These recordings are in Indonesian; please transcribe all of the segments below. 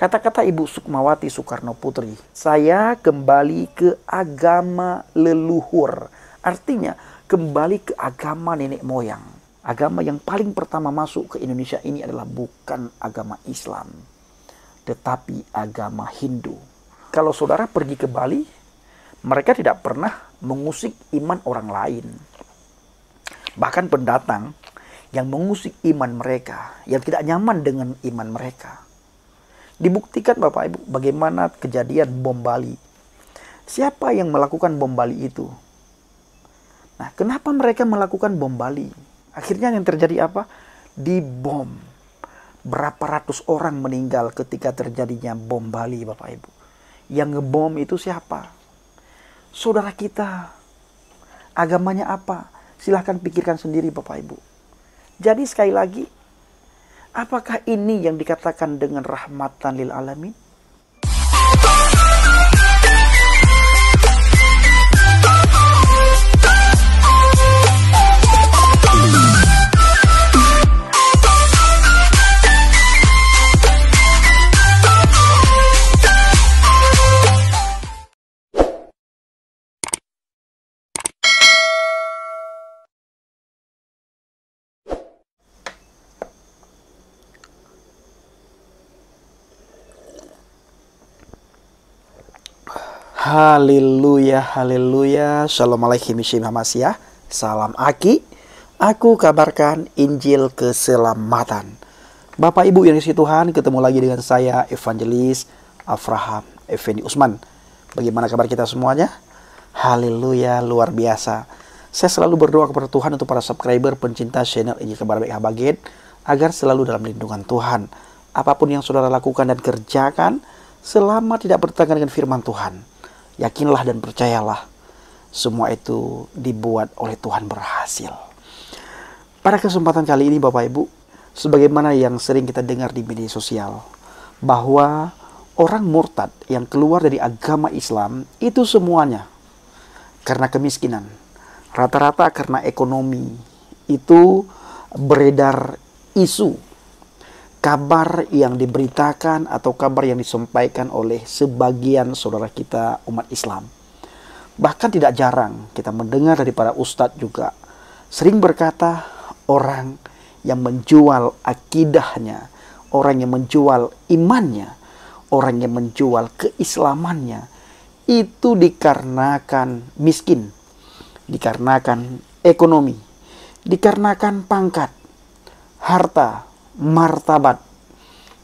Kata-kata Ibu Sukmawati Soekarno Putri, saya kembali ke agama leluhur. Artinya kembali ke agama nenek moyang. Agama yang paling pertama masuk ke Indonesia ini adalah bukan agama Islam, tetapi agama Hindu. Kalau saudara pergi ke Bali, mereka tidak pernah mengusik iman orang lain. Bahkan pendatang yang mengusik iman mereka, yang tidak nyaman dengan iman mereka. Dibuktikan Bapak Ibu bagaimana kejadian bom Bali. Siapa yang melakukan bom Bali itu? Nah, kenapa mereka melakukan bom Bali? Akhirnya yang terjadi apa? Dibom. Berapa ratus orang meninggal ketika terjadinya bom Bali Bapak Ibu. Yang ngebom itu siapa? Saudara kita. Agamanya apa? Silahkan pikirkan sendiri Bapak Ibu. Jadi sekali lagi, apakah ini yang dikatakan dengan rahmatan lil alamin? Haleluya, haleluya. Assalamualaikum warahmatullahi wabarakatuh. Salam Aki. Aku kabarkan Injil keselamatan. Bapak Ibu yang dikasihi Tuhan, ketemu lagi dengan saya Evangelis Avraham Effendi Usman. Bagaimana kabar kita semuanya? Haleluya, luar biasa. Saya selalu berdoa kepada Tuhan untuk para subscriber pencinta channel Injil Kabar Baik Habaget, agar selalu dalam lindungan Tuhan. Apapun yang saudara lakukan dan kerjakan, selama tidak bertentangan dengan firman Tuhan, yakinlah dan percayalah, semua itu dibuat oleh Tuhan berhasil. Pada kesempatan kali ini Bapak Ibu, sebagaimana yang sering kita dengar di media sosial, bahwa orang murtad yang keluar dari agama Islam itu semuanya karena kemiskinan. Rata-rata karena ekonomi. Itu beredar isu, kabar yang diberitakan atau kabar yang disampaikan oleh sebagian saudara kita umat Islam. Bahkan tidak jarang kita mendengar dari para ustadz juga sering berkata, orang yang menjual akidahnya, orang yang menjual imannya, orang yang menjual keislamannya, itu dikarenakan miskin, dikarenakan ekonomi, dikarenakan pangkat, harta, martabat,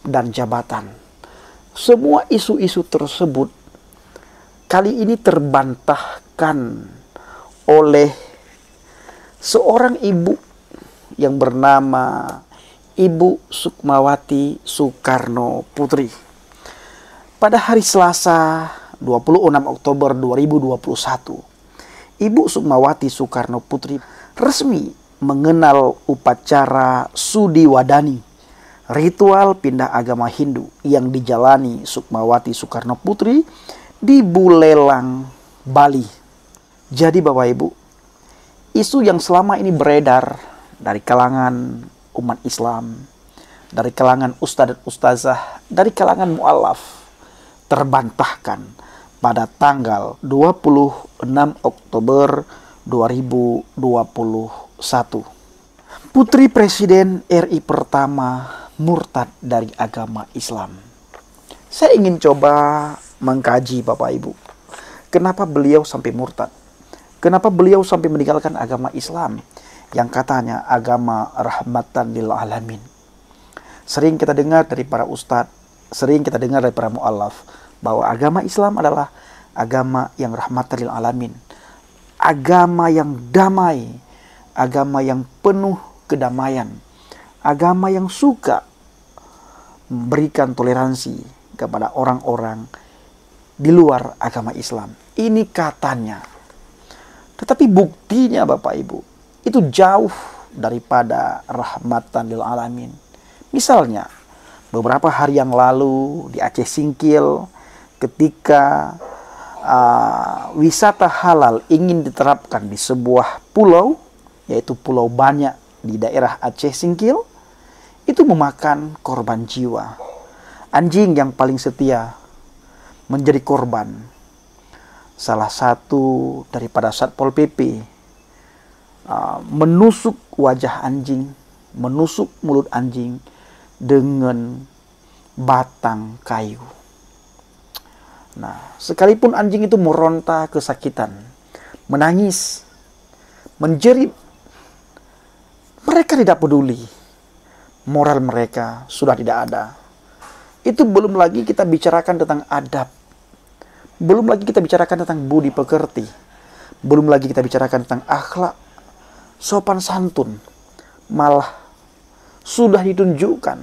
dan jabatan. Semua isu-isu tersebut kali ini terbantahkan oleh seorang ibu yang bernama Ibu Sukmawati Soekarno Putri. Pada hari Selasa 26 Oktober 2021, Ibu Sukmawati Soekarno Putri resmi mengenal upacara Sudiwadani, ritual pindah agama Hindu yang dijalani Sukmawati Soekarno Putri di Buleleng, Bali. Jadi Bapak Ibu, isu yang selama ini beredar dari kalangan umat Islam, dari kalangan ustadz dan ustazah, dari kalangan mu'alaf, terbantahkan pada tanggal 26 Oktober 2021. Putri Presiden RI pertama murtad dari agama Islam. Saya ingin coba mengkaji Bapak Ibu, kenapa beliau sampai murtad? Kenapa beliau sampai meninggalkan agama Islam yang katanya agama rahmatan lil alamin? Sering kita dengar dari para ustadz, sering kita dengar dari para mu'alaf, bahwa agama Islam adalah agama yang rahmatan lil alamin, agama yang damai, agama yang penuh kedamaian, agama yang suka memberikan toleransi kepada orang-orang di luar agama Islam. Ini katanya. Tetapi buktinya Bapak Ibu, itu jauh daripada rahmatan lil alamin. Misalnya, beberapa hari yang lalu di Aceh Singkil, ketika wisata halal ingin diterapkan di sebuah pulau, yaitu Pulau Banyak di daerah Aceh Singkil, itu memakan korban jiwa. Anjing yang paling setia menjadi korban. Salah satu daripada Satpol PP menusuk wajah anjing, menusuk mulut anjing dengan batang kayu. Nah, sekalipun anjing itu meronta kesakitan, menangis, menjerit, mereka tidak peduli. Moral mereka sudah tidak ada. Itu belum lagi kita bicarakan tentang adab. Belum lagi kita bicarakan tentang budi pekerti. Belum lagi kita bicarakan tentang akhlak, sopan santun. Malah sudah ditunjukkan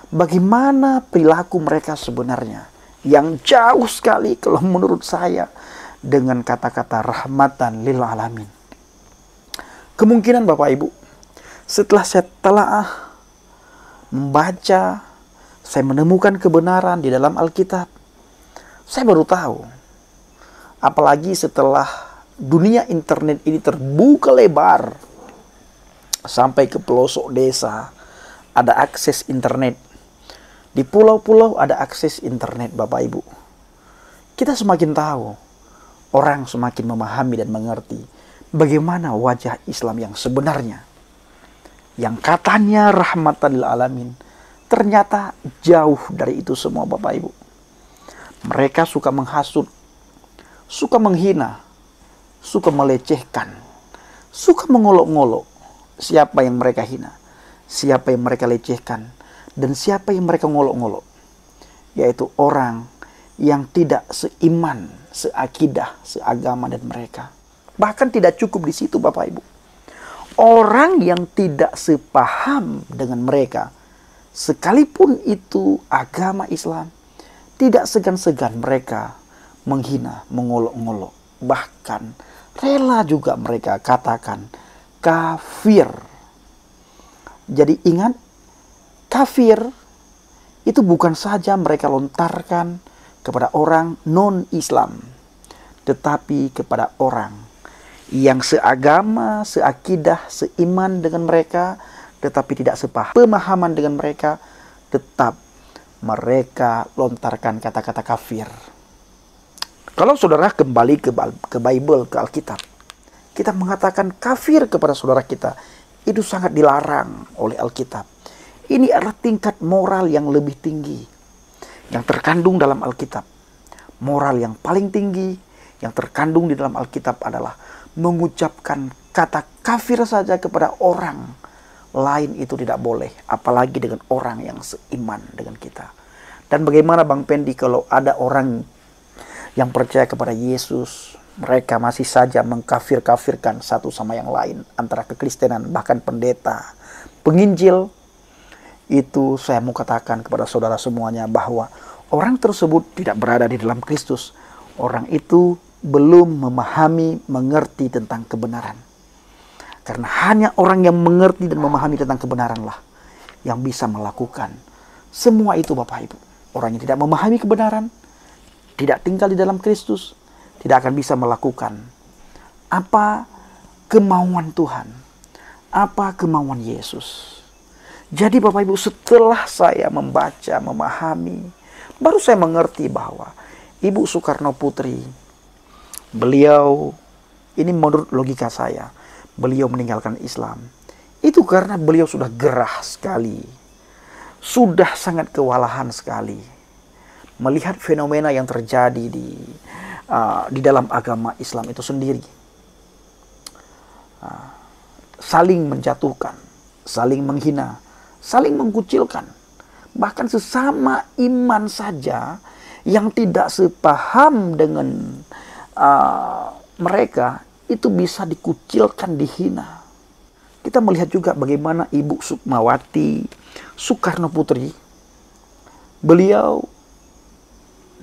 bagaimana perilaku mereka sebenarnya. Yang jauh sekali kalau menurut saya dengan kata-kata rahmatan lil alamin. Kemungkinan Bapak Ibu, setelah saya telah membaca, saya menemukan kebenaran di dalam Alkitab, saya baru tahu. Apalagi setelah dunia internet ini terbuka lebar, sampai ke pelosok desa ada akses internet. Di pulau-pulau ada akses internet, Bapak Ibu. Kita semakin tahu, orang semakin memahami dan mengerti bagaimana wajah Islam yang sebenarnya. Yang katanya rahmatan lil alamin, ternyata jauh dari itu semua, Bapak Ibu. Mereka suka menghasut, suka menghina, suka melecehkan, suka mengolok-ngolok siapa yang mereka hina, siapa yang mereka lecehkan, dan siapa yang mereka ngolok-ngolok. Yaitu orang yang tidak seiman, seakidah, seagama dan mereka. Bahkan tidak cukup di situ, Bapak Ibu. Orang yang tidak sepaham dengan mereka, sekalipun itu agama Islam, tidak segan-segan mereka menghina, mengolok-ngolok. Bahkan rela juga mereka katakan kafir. Jadi ingat, kafir itu bukan saja mereka lontarkan kepada orang non-Islam, tetapi kepada orang yang seagama, seakidah, seiman dengan mereka, tetapi tidak sepemahaman dengan mereka, tetap mereka lontarkan kata-kata kafir. Kalau saudara kembali ke Bible, ke Alkitab, kita mengatakan kafir kepada saudara kita, itu sangat dilarang oleh Alkitab. Ini adalah tingkat moral yang lebih tinggi yang terkandung dalam Alkitab. Moral yang paling tinggi yang terkandung di dalam Alkitab adalah mengucapkan kata kafir saja kepada orang lain itu tidak boleh, apalagi dengan orang yang seiman dengan kita. Dan bagaimana Bang Pendi kalau ada orang yang percaya kepada Yesus, mereka masih saja mengkafir-kafirkan satu sama yang lain, antara kekristenan, bahkan pendeta, penginjil. Itu saya mau katakan kepada saudara semuanya bahwa orang tersebut tidak berada di dalam Kristus. Orang itu belum memahami, mengerti tentang kebenaran. Karena hanya orang yang mengerti dan memahami tentang kebenaranlah yang bisa melakukan semua itu, Bapak Ibu. Orang yang tidak memahami kebenaran, tidak tinggal di dalam Kristus, tidak akan bisa melakukan apa kemauan Tuhan, apa kemauan Yesus. Jadi Bapak Ibu, setelah saya membaca, memahami, baru saya mengerti bahwa Ibu Soekarno Putri, beliau, ini menurut logika saya, beliau meninggalkan Islam itu karena beliau sudah gerah sekali, sudah sangat kewalahan sekali melihat fenomena yang terjadi di dalam agama Islam itu sendiri. Saling menjatuhkan, saling menghina, saling mengkucilkan. Bahkan sesama iman saja yang tidak sepaham dengan mereka itu bisa dikucilkan, dihina. Kita melihat juga bagaimana Ibu Sukmawati Soekarno Putri, beliau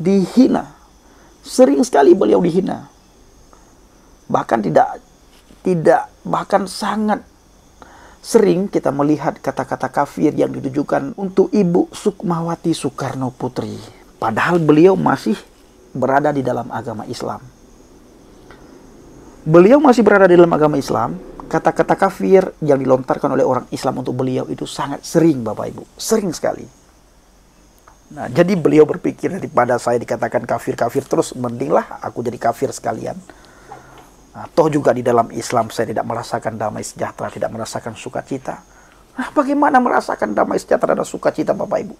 dihina. Sering sekali beliau dihina. Bahkan bahkan sangat sering kita melihat kata-kata kafir yang ditujukan untuk Ibu Sukmawati Soekarno Putri. Padahal beliau masih berada di dalam agama Islam. Beliau masih berada di dalam agama Islam. Kata-kata kafir yang dilontarkan oleh orang Islam untuk beliau itu sangat sering, Bapak Ibu. Sering sekali. Nah, jadi beliau berpikir daripada saya dikatakan kafir-kafir terus, mendinglah aku jadi kafir sekalian. Nah, toh juga di dalam Islam saya tidak merasakan damai sejahtera, tidak merasakan sukacita. Nah, bagaimana merasakan damai sejahtera dan sukacita Bapak Ibu?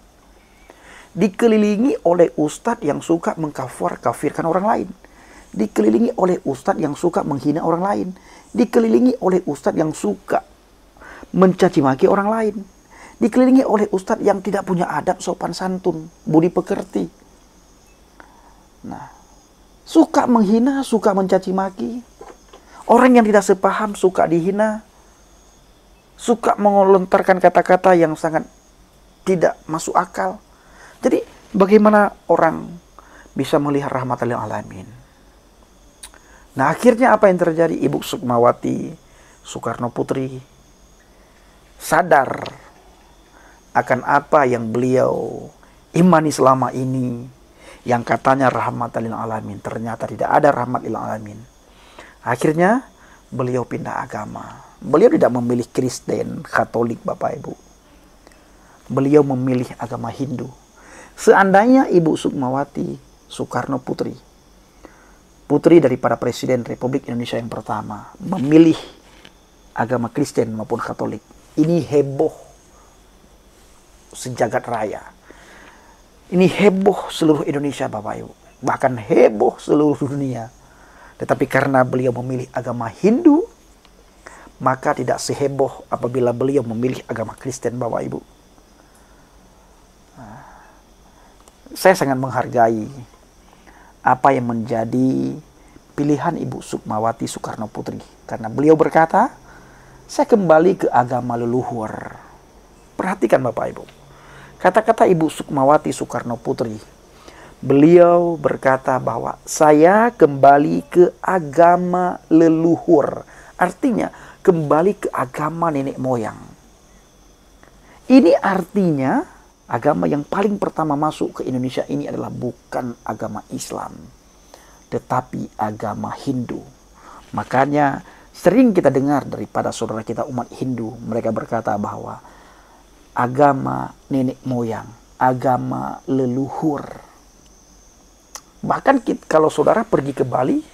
Dikelilingi oleh ustadz yang suka mengkafir-kafirkan orang lain. Dikelilingi oleh ustadz yang suka menghina orang lain. Dikelilingi oleh ustadz yang suka mencaci maki orang lain. Dikelilingi oleh ustadz yang tidak punya adab, sopan santun, budi pekerti. Nah, suka menghina, suka mencaci maki. Orang yang tidak sepaham suka dihina. Suka melontarkan kata-kata yang sangat tidak masuk akal. Jadi bagaimana orang bisa melihat rahmatan lil alamin? Nah, akhirnya apa yang terjadi? Ibu Sukmawati Soekarno Putri sadar akan apa yang beliau imani selama ini, yang katanya rahmatan lil alamin, ternyata tidak ada rahmat lil alamin. Akhirnya beliau pindah agama. Beliau tidak memilih Kristen, Katolik Bapak Ibu. Beliau memilih agama Hindu. Seandainya Ibu Sukmawati Soekarno Putri, putri daripada Presiden Republik Indonesia yang pertama, memilih agama Kristen maupun Katolik, ini heboh sejagat raya. Ini heboh seluruh Indonesia Bapak Ibu. Bahkan heboh seluruh dunia. Tetapi karena beliau memilih agama Hindu, maka tidak seheboh apabila beliau memilih agama Kristen Bapak Ibu. Saya sangat menghargai apa yang menjadi pilihan Ibu Sukmawati Soekarno Putri. Karena beliau berkata, saya kembali ke agama leluhur. Perhatikan Bapak Ibu. Kata-kata Ibu Sukmawati Soekarno Putri. Beliau berkata bahwa saya kembali ke agama leluhur. Artinya kembali ke agama nenek moyang. Ini artinya agama yang paling pertama masuk ke Indonesia ini adalah bukan agama Islam, tetapi agama Hindu. Makanya sering kita dengar daripada saudara kita umat Hindu, mereka berkata bahwa agama nenek moyang, agama leluhur. Bahkan kalau saudara pergi ke Bali,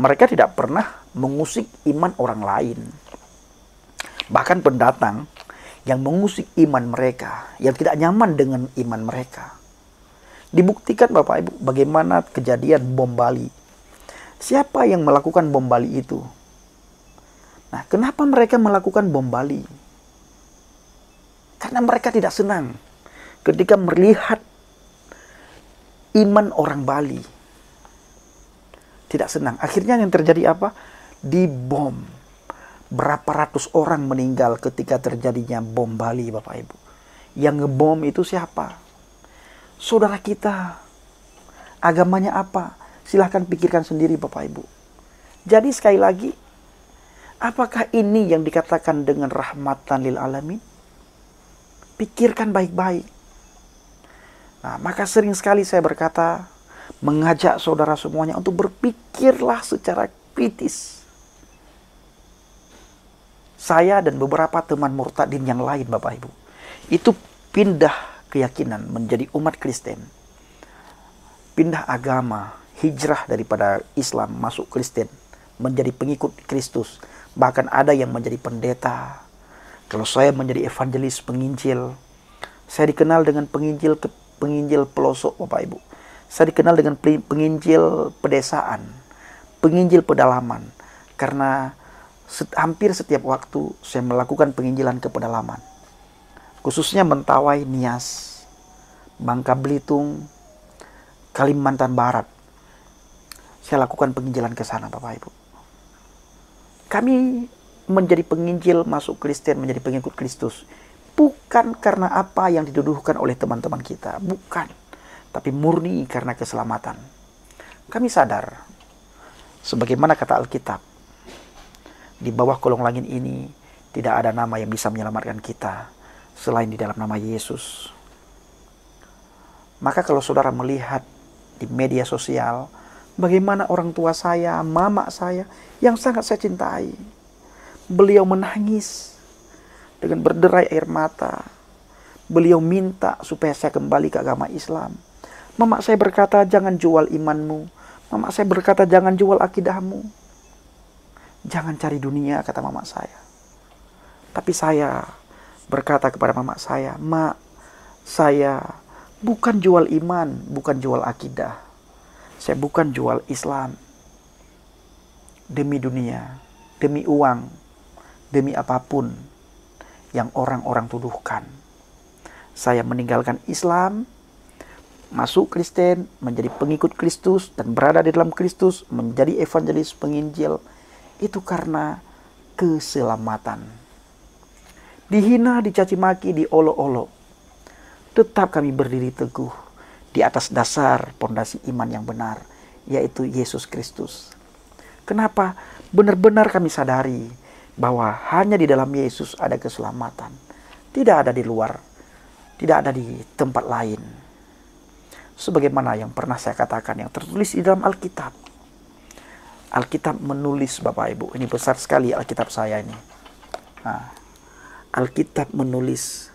mereka tidak pernah mengusik iman orang lain. Bahkan pendatang yang mengusik iman mereka, yang tidak nyaman dengan iman mereka. Dibuktikan Bapak Ibu bagaimana kejadian bom Bali. Siapa yang melakukan bom Bali itu? Nah, kenapa mereka melakukan bom Bali? Karena mereka tidak senang ketika melihat iman orang Bali. Tidak senang. Akhirnya yang terjadi apa? Dibom. Berapa ratus orang meninggal ketika terjadinya bom Bali Bapak Ibu. Yang ngebom itu siapa? Saudara kita. Agamanya apa? Silahkan pikirkan sendiri Bapak Ibu. Jadi sekali lagi, apakah ini yang dikatakan dengan rahmatan lil alamin? Pikirkan baik-baik. Nah, maka sering sekali saya berkata, mengajak saudara semuanya untuk berpikirlah secara kritis. Saya dan beberapa teman murtadin yang lain Bapak Ibu, itu pindah keyakinan menjadi umat Kristen. Pindah agama, hijrah daripada Islam masuk Kristen, menjadi pengikut Kristus. Bahkan ada yang menjadi pendeta. Kalau saya menjadi evangelis, penginjil, saya dikenal dengan penginjil pelosok Bapak Ibu. Saya dikenal dengan penginjil pedesaan, penginjil pedalaman. Karena hampir setiap waktu saya melakukan penginjilan ke pedalaman. Khususnya Mentawai, Nias, Bangka Belitung, Kalimantan Barat. Saya lakukan penginjilan ke sana Bapak Ibu. Kami menjadi penginjil masuk Kristen, menjadi pengikut Kristus, bukan karena apa yang dituduhkan oleh teman-teman kita, bukan, tapi murni karena keselamatan. Kami sadar, sebagaimana kata Alkitab, di bawah kolong langit ini tidak ada nama yang bisa menyelamatkan kita selain di dalam nama Yesus. Maka kalau saudara melihat di media sosial, bagaimana orang tua saya, mama saya yang sangat saya cintai, beliau menangis dengan berderai air mata, Beliau minta supaya saya kembali ke agama Islam. Mama saya berkata, jangan jual imanmu. Mama saya berkata, jangan jual akidahmu. Jangan cari dunia, kata mama saya. Tapi saya berkata kepada mama saya, "Mak, saya bukan jual iman, bukan jual akidah. Saya bukan jual Islam demi dunia, demi uang, demi apapun yang orang-orang tuduhkan. Saya meninggalkan Islam, masuk Kristen, menjadi pengikut Kristus, dan berada di dalam Kristus, menjadi evangelis penginjil, itu karena keselamatan. Dihina, dicaci maki, diolok-olok, tetap kami berdiri teguh di atas dasar pondasi iman yang benar, yaitu Yesus Kristus. Kenapa? Benar-benar kami sadari bahwa hanya di dalam Yesus ada keselamatan. Tidak ada di luar, tidak ada di tempat lain. Sebagaimana yang pernah saya katakan, yang tertulis di dalam Alkitab. Alkitab menulis, Bapak Ibu, ini besar sekali Alkitab saya ini. Alkitab menulis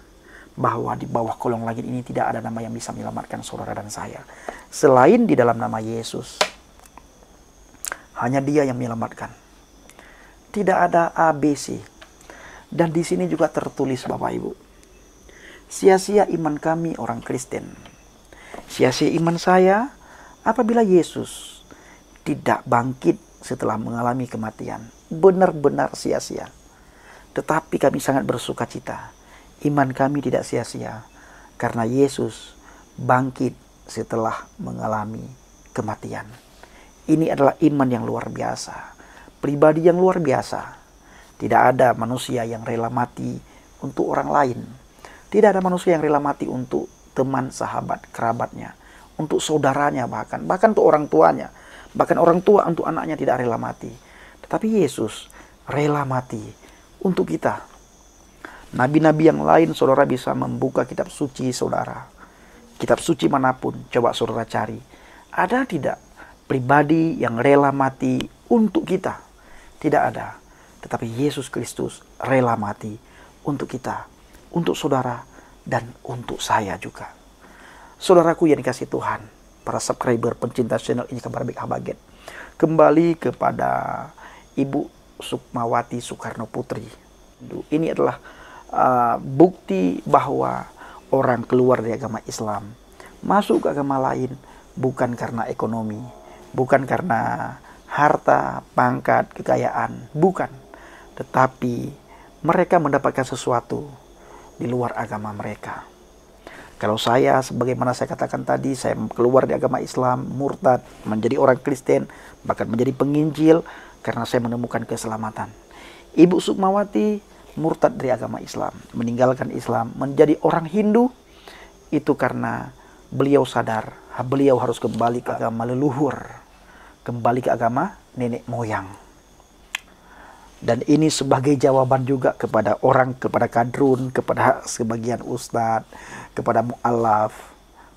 bahwa di bawah kolong langit ini tidak ada nama yang bisa menyelamatkan saudara dan saya selain di dalam nama Yesus. Hanya Dia yang menyelamatkan. Tidak ada ABC. Dan di sini juga tertulis, Bapak Ibu, sia-sia iman kami orang Kristen. Sia-sia iman saya apabila Yesus tidak bangkit setelah mengalami kematian. Benar-benar sia-sia. Tetapi kami sangat bersuka cita. Iman kami tidak sia-sia karena Yesus bangkit setelah mengalami kematian. Ini adalah iman yang luar biasa. Pribadi yang luar biasa. Tidak ada manusia yang rela mati untuk orang lain. Tidak ada manusia yang rela mati untuk teman, sahabat, kerabatnya, untuk saudaranya bahkan untuk orang tuanya. Bahkan orang tua untuk anaknya tidak rela mati. Tetapi Yesus rela mati untuk kita. Nabi-nabi yang lain saudara bisa membuka kitab suci saudara. Kitab suci manapun coba saudara cari. Ada tidak pribadi yang rela mati untuk kita? Tidak ada. Tetapi Yesus Kristus rela mati untuk kita, untuk saudara, dan untuk saya juga. Saudaraku yang dikasihi Tuhan, para subscriber pencinta channel ini Kabar Baik Habaget, kembali kepada Ibu Sukmawati Soekarno Putri. Ini adalah bukti bahwa orang keluar dari agama Islam masuk ke agama lain bukan karena ekonomi, bukan karena harta, pangkat, kekayaan, bukan. Tetapi mereka mendapatkan sesuatu di luar agama mereka. Kalau saya, sebagaimana saya katakan tadi, saya keluar dari agama Islam, murtad, menjadi orang Kristen, bahkan menjadi penginjil, karena saya menemukan keselamatan. Ibu Sukmawati murtad dari agama Islam, meninggalkan Islam, menjadi orang Hindu, itu karena beliau sadar, beliau harus kembali ke agama leluhur, kembali ke agama nenek moyang. Dan ini sebagai jawaban juga kepada orang, kepada kadrun, kepada sebagian ustadz, kepada mu'alaf.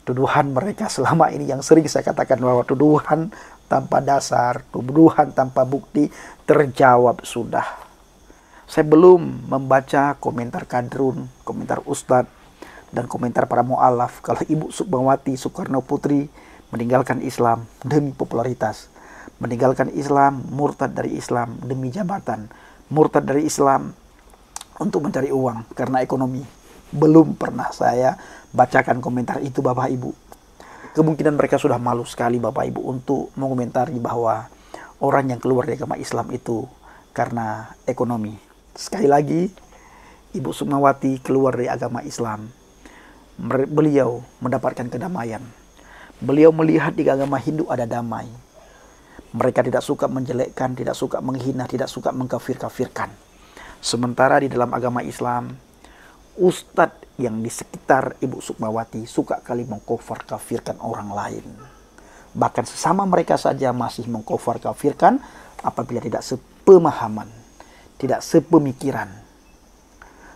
Tuduhan mereka selama ini yang sering saya katakan bahwa tuduhan tanpa dasar, tuduhan tanpa bukti terjawab sudah. Saya belum membaca komentar kadrun, komentar ustadz, dan komentar para mu'alaf kalau Ibu Sukmawati Soekarno Putri meninggalkan Islam demi popularitas. Meninggalkan Islam, murtad dari Islam demi jabatan, murtad dari Islam untuk mencari uang karena ekonomi. Belum pernah saya bacakan komentar itu, Bapak Ibu. Kemungkinan mereka sudah malu sekali, Bapak Ibu, untuk mengomentari bahwa orang yang keluar dari agama Islam itu karena ekonomi. Sekali lagi, Ibu Sukmawati keluar dari agama Islam. Beliau mendapatkan kedamaian. Beliau melihat di agama Hindu ada damai. Mereka tidak suka menjelekkan, tidak suka menghina, tidak suka mengkafir-kafirkan. Sementara di dalam agama Islam, ustadz yang di sekitar Ibu Sukmawati suka kali mengkafir-kafirkan orang lain. Bahkan sesama mereka saja masih mengkafir-kafirkan apabila tidak sepemahaman, tidak sepemikiran.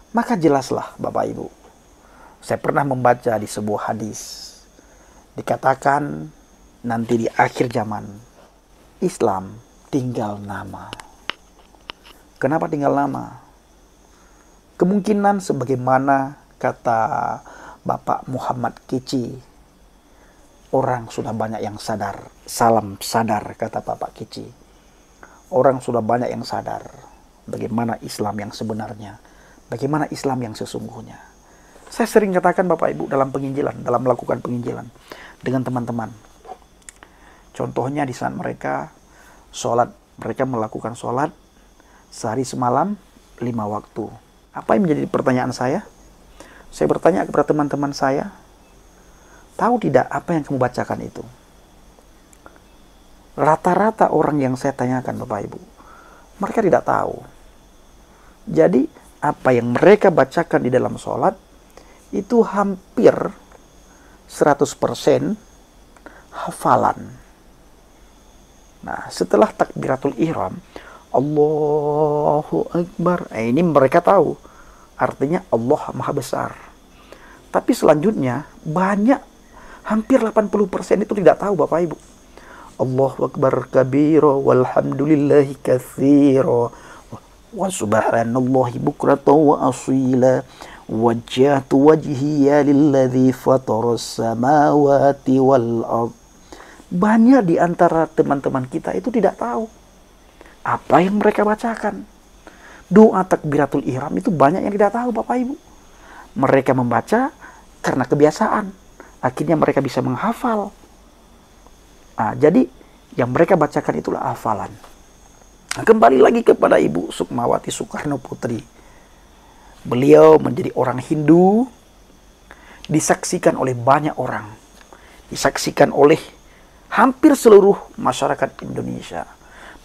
Maka jelaslah Bapak Ibu. Saya pernah membaca di sebuah hadis. Dikatakan nanti di akhir zaman Islam tinggal nama. Kenapa tinggal nama? Kemungkinan sebagaimana kata Bapak Muhammad Kici, orang sudah banyak yang sadar. Salam sadar, kata Bapak Kici. Orang sudah banyak yang sadar bagaimana Islam yang sebenarnya, bagaimana Islam yang sesungguhnya. Saya sering katakan Bapak Ibu dalam penginjilan, dalam melakukan penginjilan dengan teman-teman. Contohnya di saat mereka sholat, mereka melakukan sholat sehari semalam 5 waktu. Apa yang menjadi pertanyaan saya? Saya bertanya kepada teman-teman saya, tahu tidak apa yang kamu bacakan itu? Rata-rata orang yang saya tanyakan Bapak Ibu, mereka tidak tahu. Jadi apa yang mereka bacakan di dalam sholat itu hampir 100% hafalan. Nah, setelah takbiratul ihram, Allahu Akbar, ini mereka tahu. Artinya Allah Maha Besar. Tapi selanjutnya banyak, hampir 80% itu tidak tahu Bapak Ibu. Allahu Akbar kabira walhamdulillahi katsira wa subhanallahi bukratan wa asila wajjahtu wajhiya lilladzi fataras samawati wal ard. Banyak di antara teman-teman kita itu tidak tahu apa yang mereka bacakan. Doa takbiratul ihram itu banyak yang tidak tahu Bapak Ibu. Mereka membaca karena kebiasaan. Akhirnya mereka bisa menghafal. Nah, jadi yang mereka bacakan itulah hafalan. Nah, kembali lagi kepada Ibu Sukmawati Soekarno Putri. Beliau menjadi orang Hindu, disaksikan oleh banyak orang. Disaksikan oleh hampir seluruh masyarakat Indonesia.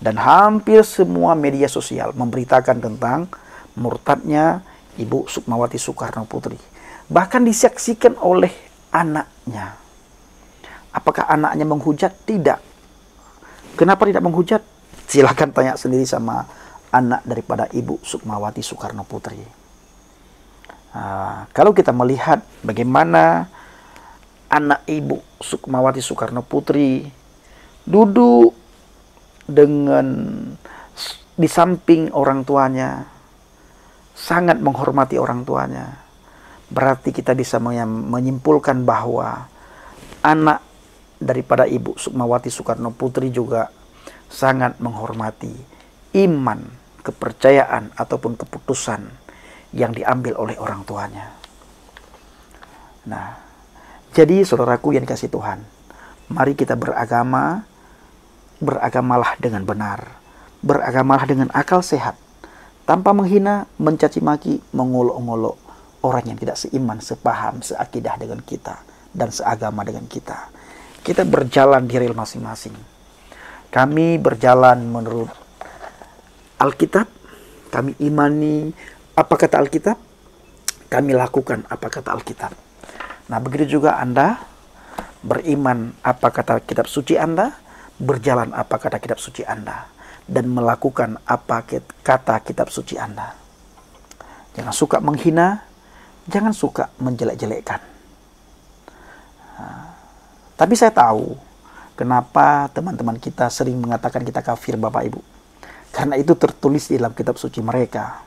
Dan hampir semua media sosial memberitakan tentang murtadnya Ibu Sukmawati Soekarno Putri. Bahkan disaksikan oleh anaknya. Apakah anaknya menghujat? Tidak. Kenapa tidak menghujat? Silahkan tanya sendiri sama anak daripada Ibu Sukmawati Soekarno Putri. Kalau kita melihat bagaimana anak Ibu Sukmawati Soekarno Putri duduk dengan di samping orang tuanya, sangat menghormati orang tuanya, berarti kita bisa menyimpulkan bahwa anak daripada Ibu Sukmawati Soekarno Putri juga sangat menghormati iman, kepercayaan ataupun keputusan yang diambil oleh orang tuanya. Nah, jadi saudaraku yang dikasihi Tuhan, mari kita beragama, beragamalah dengan benar, beragamalah dengan akal sehat, tanpa menghina, mencaci maki, mengolok-olok orang yang tidak seiman, sepaham, seakidah dengan kita dan seagama dengan kita. Kita berjalan di rel masing-masing. Kami berjalan menurut Alkitab, kami imani apa kata Alkitab, kami lakukan apa kata Alkitab. Nah, begitu juga Anda beriman apa kata kitab suci Anda, berjalan apa kata kitab suci Anda, dan melakukan apa kata kitab suci Anda. Jangan suka menghina, jangan suka menjelek-jelekkan. Tapi saya tahu kenapa teman-teman kita sering mengatakan kita kafir Bapak Ibu. Karena itu tertulis di dalam kitab suci mereka.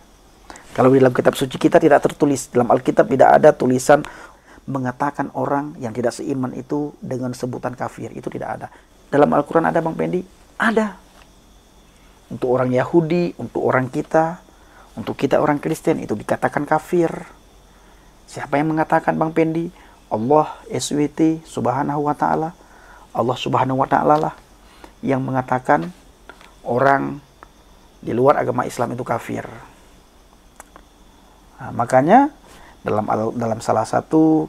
Kalau di dalam kitab suci kita tidak tertulis, dalam Alkitab tidak ada tulisan mengatakan orang yang tidak seiman itu dengan sebutan kafir. Itu tidak ada. Dalam Al-Quran ada Bang Pendi? Ada. Untuk orang Yahudi, untuk orang kita, untuk kita orang Kristen itu dikatakan kafir. Siapa yang mengatakan Bang Pendi? Allah SWT Subhanahu wa ta'ala. Allah Subhanahu wa ta'ala lah yang mengatakan orang di luar agama Islam itu kafir. Nah, makanya dalam salah satu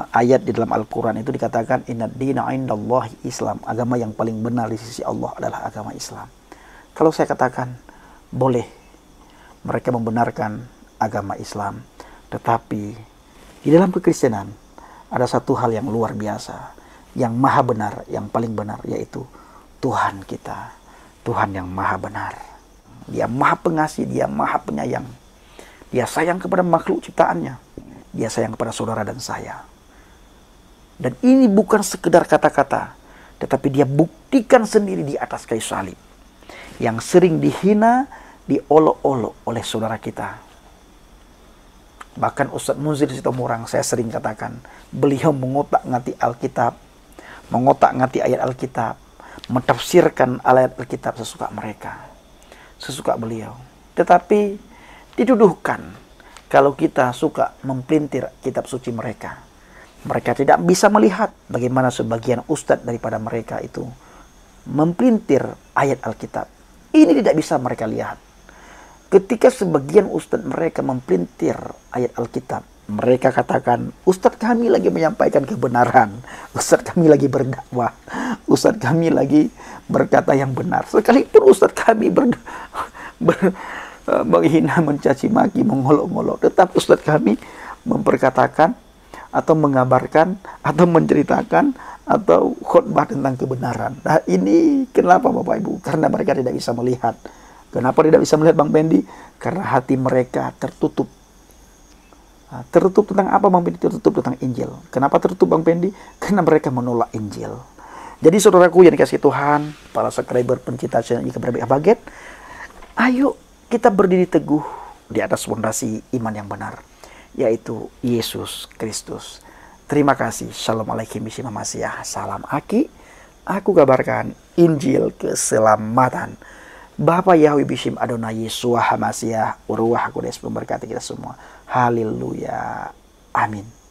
ayat di dalam Al-Quran itu dikatakan innad dina indallahi Islam. Agama yang paling benar di sisi Allah adalah agama Islam. Kalau saya katakan boleh mereka membenarkan agama Islam, tetapi di dalam kekristenan ada satu hal yang luar biasa, yang maha benar, yang paling benar, yaitu Tuhan kita, Tuhan yang maha benar. Dia maha pengasih, dia maha penyayang. Dia sayang kepada makhluk ciptaannya. Dia sayang kepada saudara dan saya. Dan ini bukan sekedar kata-kata, tetapi dia buktikan sendiri di atas kayu salib. Yang sering dihina, diolok-olok oleh saudara kita. Bahkan Ustadz Munzir Sitomorang saya sering katakan, beliau mengotak-ngatik Alkitab, mengotak-ngatik ayat Alkitab, mentafsirkan ayat Alkitab sesuka mereka, sesuka beliau. Tetapi dituduhkan kalau kita suka mempelintir kitab suci mereka. Mereka tidak bisa melihat bagaimana sebagian ustadz daripada mereka itu mempelintir ayat Alkitab. Ini tidak bisa mereka lihat. Ketika sebagian ustadz mereka mempelintir ayat Alkitab, mereka katakan, ustadz kami lagi menyampaikan kebenaran, ustadz kami lagi berdakwah, ustadz kami lagi berkata yang benar. Sekalipun ustadz kami menghina, mencaci maki, mengolok-olok, tetap ustadz kami memperkatakan atau mengabarkan atau menceritakan atau khotbah tentang kebenaran. Nah, ini kenapa Bapak Ibu? Karena mereka tidak bisa melihat. Kenapa tidak bisa melihat Bang Pendi? Karena hati mereka tertutup. Nah, tertutup tentang apa Bang Pendi? Tertutup tentang Injil. Kenapa tertutup Bang Pendi? Karena mereka menolak Injil. Jadi saudaraku yang dikasih Tuhan, para subscriber pencinta channel IKBRB Baget, ayo kita berdiri teguh di atas fondasi iman yang benar, yaitu Yesus Kristus. Terima kasih. Shalom alaikum Bishim Hamasiah. Salam Aki. Aku kabarkan Injil keselamatan. Bapa Yahweh Bishim Adonai Yeshua Hamasiah. Uruah Kudes memberkati kita semua. Haleluya. Amin.